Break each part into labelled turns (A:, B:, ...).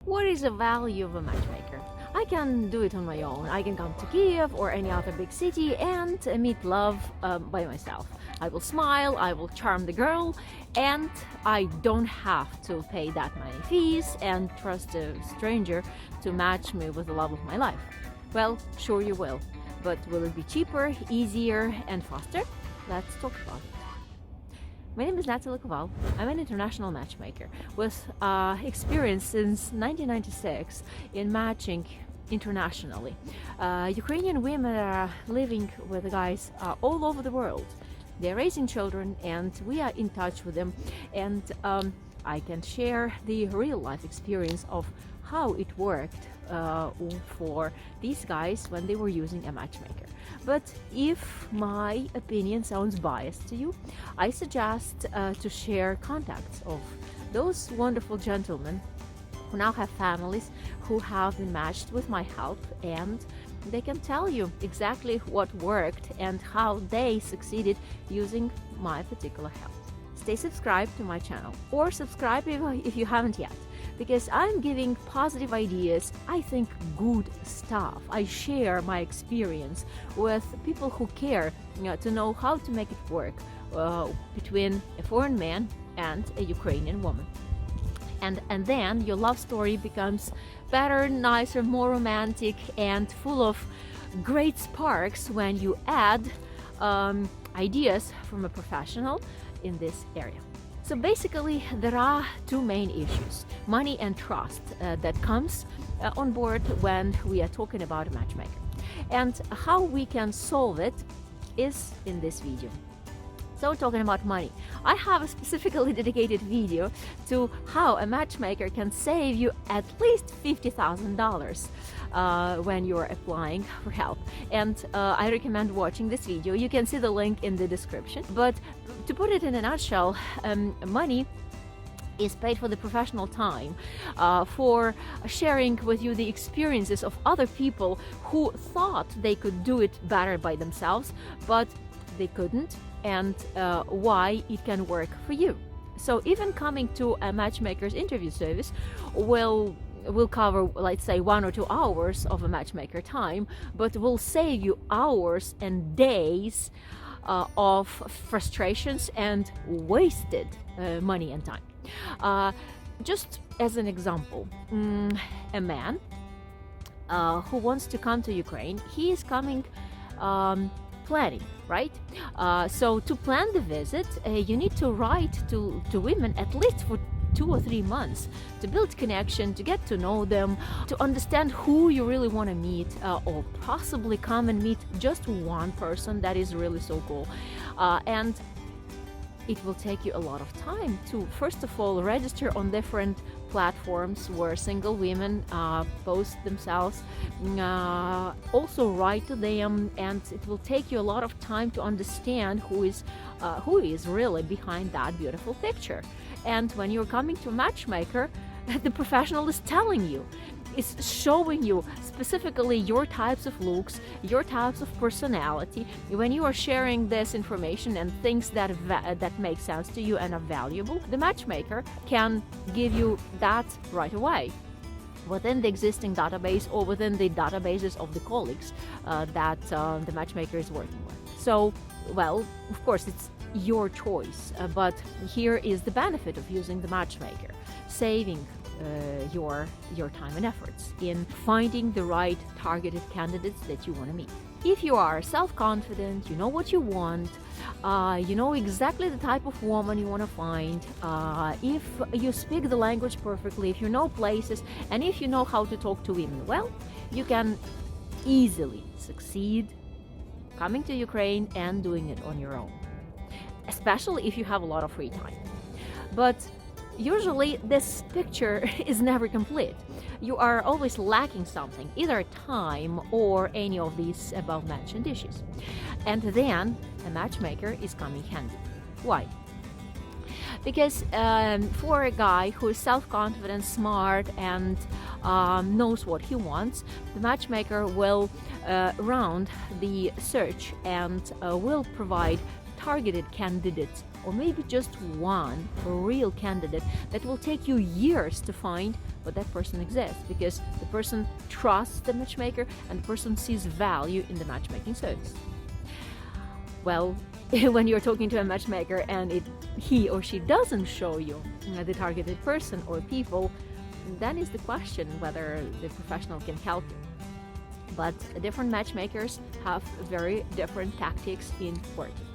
A: What is the value of a matchmaker? I can do it on my own. I can come to Kiev or any other big city and meet love by myself. I will smile, I will charm the girl, and I don't have to pay that many fees and trust a stranger to match me with the love of my life. Well, sure you will. But will it be cheaper, easier, and faster? Let's talk about it. My name is Natali Koval. I'm an international matchmaker with experience since 1996 in matching internationally. Ukrainian women are living with guys all over the world. They're raising children and we are in touch with them, and I can share the real life experience of how it worked for these guys when they were using a matchmaker. But if my opinion sounds biased to you, I suggest to share contacts of those wonderful gentlemen who now have families, who have been matched with my help, and they can tell you exactly what worked and how they succeeded using my particular help. Stay subscribed to my channel, or subscribe if you haven't yet, because I'm giving positive ideas, I think good stuff. I share my experience with people who care to know how to make it work between a foreign man and a Ukrainian woman. And then your love story becomes better, nicer, more romantic, and full of great sparks when you add ideas from a professional in this area. So basically, there are two main issues: money and trust that comes on board when we are talking about a matchmaker. And how we can solve it is in this video. So talking about money, I have a specifically dedicated video to how a matchmaker can save you at least $50,000 when you're applying for help. And I recommend watching this video. You can see the link in the description. But to put it in a nutshell, money is paid for the professional time, for sharing with you the experiences of other people who thought they could do it better by themselves, but they couldn't, and why it can work for you. So even coming to a matchmaker's interview service will cover, let's say, 1 or 2 hours of a matchmaker time, but will save you hours and days of frustrations and wasted money and time. Just as an example, a man who wants to come to Ukraine, he is coming planning, right? So to plan the visit, you need to write to women at least for 2 or 3 months to build connection, to get to know them, to understand who you really want to meet, or possibly come and meet just one person that is really so cool. And it will take you a lot of time to, first of all, register on different platforms where single women post themselves, also write to them, and it will take you a lot of time to understand who is really behind that beautiful picture. And when you're coming to a matchmaker, the professional is telling you, is showing you specifically your types of looks, your types of personality. When you are sharing this information and things that make sense to you and are valuable, the matchmaker can give you that right away within the existing database or within the databases of the colleagues that the matchmaker is working with. So, well, of course, it's your choice, but here is the benefit of using the matchmaker: saving your time and efforts in finding the right targeted candidates that you want to meet. If you are self-confident, you know what you want, you know exactly the type of woman you want to find, if you speak the language perfectly, if you know places, and if you know how to talk to women well, you can easily succeed coming to Ukraine and doing it on your own, especially if you have a lot of free time. But usually this picture is never complete. You are always lacking something, either time or any of these above mentioned issues. And then a matchmaker is coming handy. Why? Because for a guy who is self-confident, smart, and knows what he wants, the matchmaker will round the search and will provide targeted candidates or maybe just one real candidate that will take you years to find, but that person exists because the person trusts the matchmaker and the person sees value in the matchmaking service. Well, when you're talking to a matchmaker and he or she doesn't show you the targeted person or people, then is the question whether the professional can help you. But different matchmakers have very different tactics in working.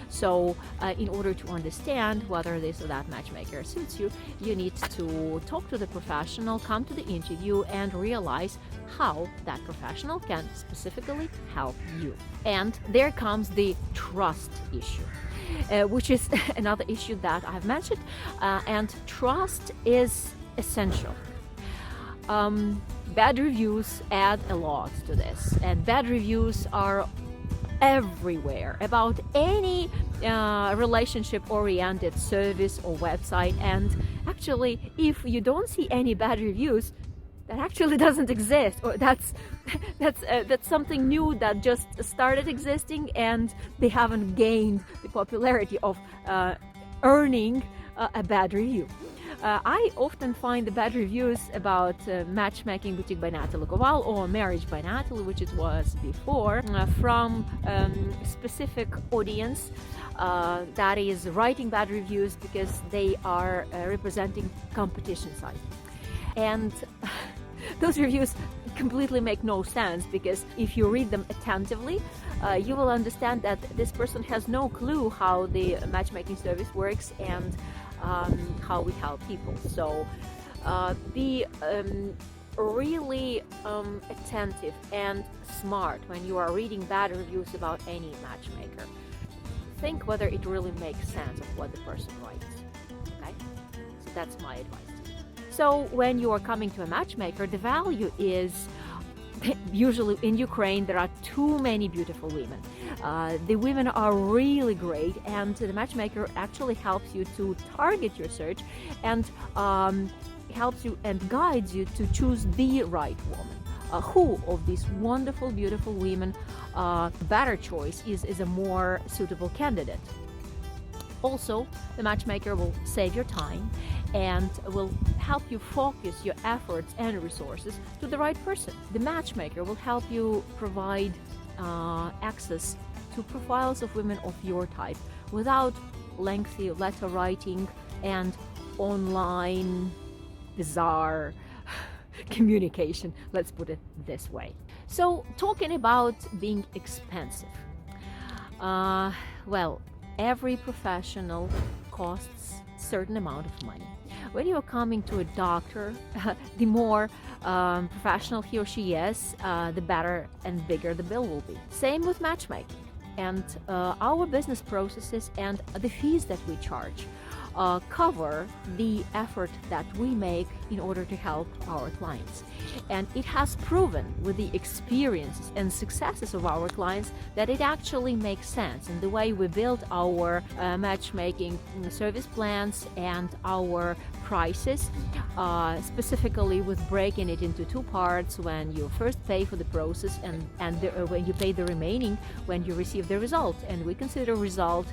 A: So in order to understand whether this or that matchmaker suits you, you need to talk to the professional, come to the interview, and realize how that professional can specifically help you. And there comes the trust issue, which is another issue that I've mentioned, and trust is essential. Bad reviews add a lot to this, and bad reviews are everywhere about any relationship-oriented service or website. And actually, if you don't see any bad reviews, that actually doesn't exist, or that's something new that just started existing, and they haven't gained the popularity of earning a bad review. I often find the bad reviews about Matchmaking Boutique by Natali Koval or Marriage by Natali, which it was before, from specific audience that is writing bad reviews because they are representing competition side. And those reviews completely make no sense, because if you read them attentively, you will understand that this person has no clue how the matchmaking service works and how we help people. So be really attentive and smart when you are reading bad reviews about any matchmaker. Think whether it really makes sense of what the person writes. Okay? So that's my advice. So when you are coming to a matchmaker, the value is, usually in Ukraine there are too many beautiful women. The women are really great, and the matchmaker actually helps you to target your search and helps you and guides you to choose the right woman. Who of these wonderful, beautiful women, better choice is a more suitable candidate. Also, the matchmaker will save your time and will help you focus your efforts and resources to the right person. The matchmaker will help you provide access to profiles of women of your type without lengthy letter writing and online bizarre communication, let's put it this way. So, talking about being expensive, well, every professional costs a certain amount of money. When you're coming to a doctor, the more professional he or she is, the better and bigger the bill will be. Same with matchmaking. And our business processes and the fees that we charge cover the effort that we make in order to help our clients. And it has proven with the experiences and successes of our clients that it actually makes sense in the way we build our matchmaking service plans and our prices, specifically with breaking it into two parts: when you first pay for the process and when you pay the remaining when you receive the result. And we consider result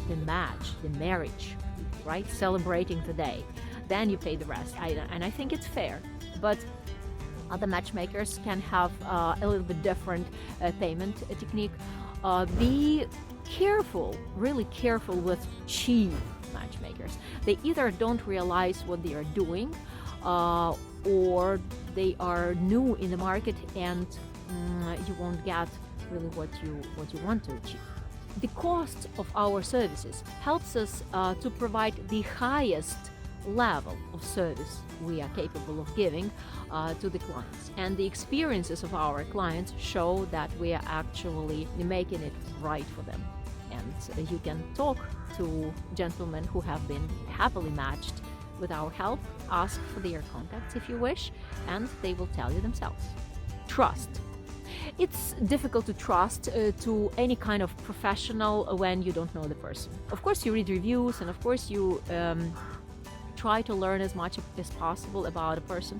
A: the match, the marriage, right? Celebrating the day. Then you pay the rest. And I think it's fair. But other matchmakers can have a little bit different payment technique. Be careful, really careful with cheap matchmakers. They either don't realize what they are doing, or they are new in the market, and you won't get really what you want to achieve. The cost of our services helps us to provide the highest level of service we are capable of giving to the clients. And the experiences of our clients show that we are actually making it right for them. And you can talk to gentlemen who have been happily matched with our help, ask for their contacts if you wish, and they will tell you themselves. Trust. It's difficult to trust to any kind of professional when you don't know the person. Of course, you read reviews, and of course you try to learn as much as possible about a person,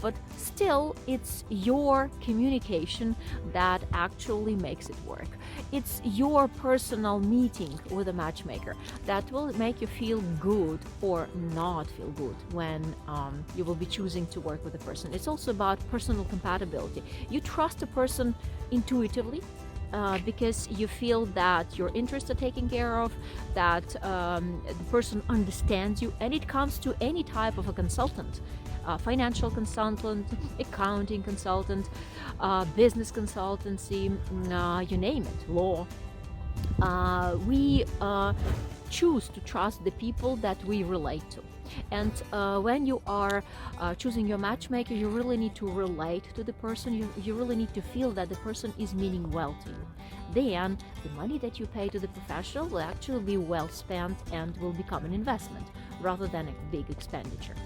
A: but still it's your communication that actually makes it work. It's your personal meeting with a matchmaker that will make you feel good or not feel good when you will be choosing to work with a person. It's also about personal compatibility. You trust a person intuitively, because you feel that your interests are taken care of, that the person understands you, and it comes to any type of a consultant, financial consultant, accounting consultant, business consultancy, you name it, law. We choose to trust the people that we relate to. And when you are choosing your matchmaker, you really need to relate to the person. You really need to feel that the person is meaning well to you. Then the money that you pay to the professional will actually be well spent and will become an investment rather than a big expenditure.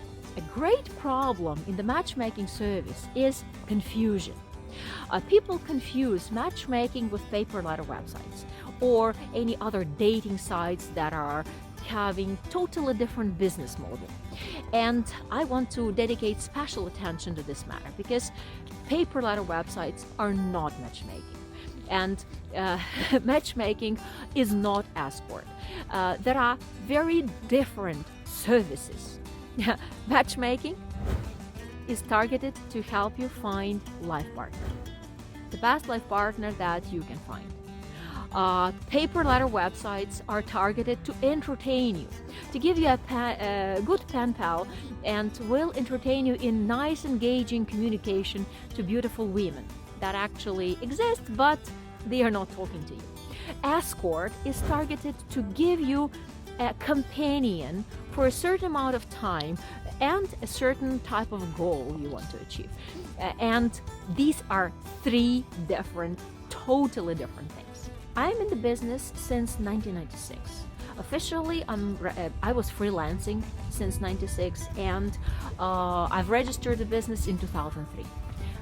A: A great problem in the matchmaking service is confusion. People confuse matchmaking with paper letter websites or any other dating sites that are having totally different business model. And I want to dedicate special attention to this matter because paper letter websites are not matchmaking. And matchmaking is not escort. There are very different services. Matchmaking is targeted to help you find life partner, the best life partner that you can find. Paper letter websites are targeted to entertain you, to give you a good pen pal, and will entertain you in nice, engaging communication to beautiful women that actually exist, but they are not talking to you. Escort is targeted to give you a companion for a certain amount of time and a certain type of goal you want to achieve. And these are three totally different things. I'm in the business since 1996. Officially, I was freelancing since 96, and I've registered the business in 2003.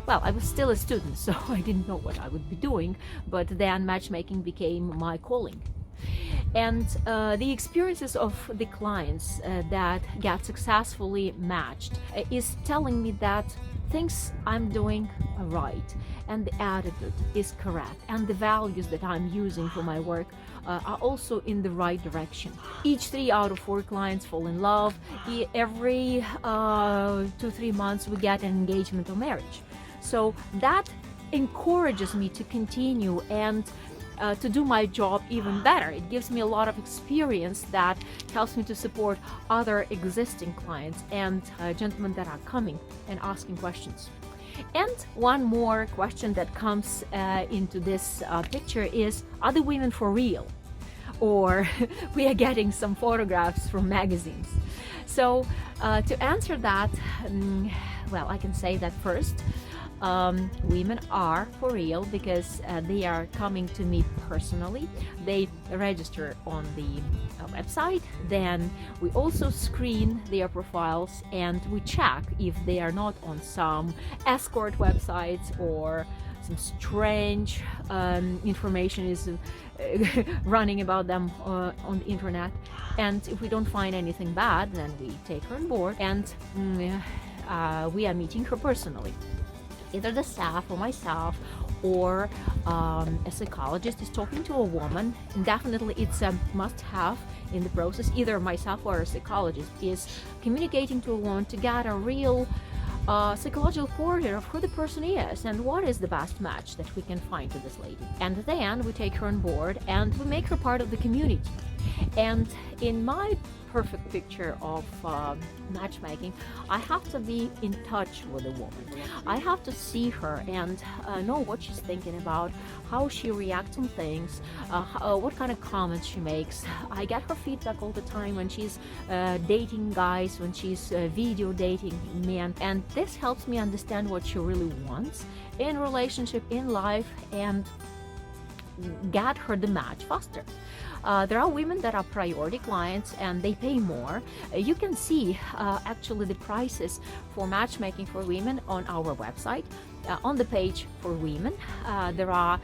A: Well, I was still a student, so I didn't know what I would be doing, but then matchmaking became my calling. And the experiences of the clients that get successfully matched is telling me that things I'm doing are right, and the attitude is correct, and the values that I'm using for my work are also in the right direction. Each 3 out of 4 clients fall in love. Every 2-3 months we get an engagement or marriage. So that encourages me to continue and to do my job even better. It gives me a lot of experience that helps me to support other existing clients and gentlemen that are coming and asking questions. And one more question that comes into this picture is, are the women for real? Or we are getting some photographs from magazines. So to answer that, well, I can say that first, women are for real because they are coming to me personally. They register on the website. Then we also screen their profiles and we check if they are not on some escort websites or some strange information is running about them on the internet. And if we don't find anything bad, then we take her on board and we are meeting her personally. Either the staff or myself or a psychologist is talking to a woman, and definitely it's a must-have in the process. Either myself or a psychologist is communicating to a woman to get a real psychological portrait of who the person is and what is the best match that we can find to this lady. And then we take her on board and we make her part of the community. And in my perfect picture of matchmaking, I have to be in touch with a woman. I have to see her and know what she's thinking about, how she reacts on things, what kind of comments she makes. I get her feedback all the time when she's dating guys, when she's video dating men, and this helps me understand what she really wants in relationship, in life, and get her the match faster. There are women that are priority clients and they pay more. You can see actually the prices for matchmaking for women on our website. On the page for women, there are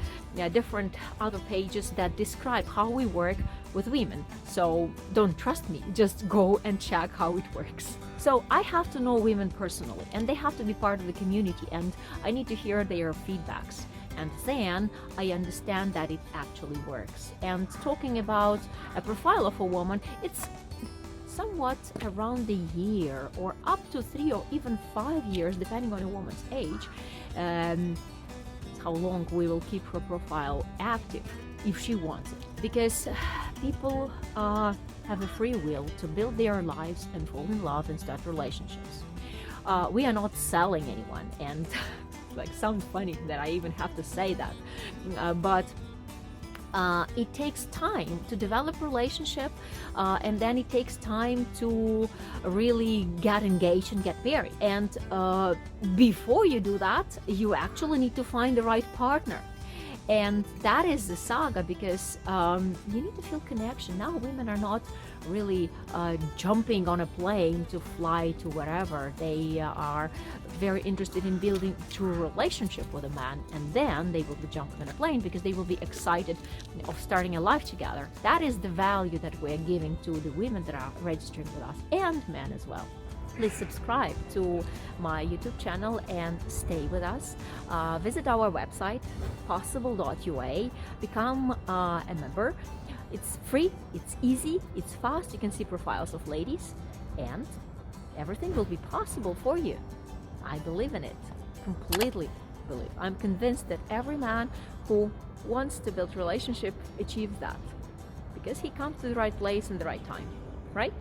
A: different other pages that describe how we work with women. So don't trust me, just go and check how it works. So I have to know women personally, and they have to be part of the community, and I need to hear their feedbacks. And then I understand that it actually works. And talking about a profile of a woman, it's somewhat around a year or up to 3 or even 5 years, depending on a woman's age. How long we will keep her profile active if she wants it. Because people have a free will to build their lives and fall in love and start relationships. We are not selling anyone, and like sounds funny that I even have to say that, but it takes time to develop relationship, and then it takes time to really get engaged and get married. And before you do that, you actually need to find the right partner. And that is the saga, because you need to feel connection. Now women are not really jumping on a plane to fly to wherever. They are very interested in building true relationship with a man, and then they will be jumping on a plane because they will be excited of starting a life together. That is the value that we're giving to the women that are registering with us, and men as well. Please subscribe to my YouTube channel and stay with us. Visit our website, possible.ua, become a member. It's free, it's easy, it's fast. You can see profiles of ladies, and everything will be possible for you. I believe in it, completely believe. I'm convinced that every man who wants to build relationship achieves that, because he comes to the right place in the right time, right?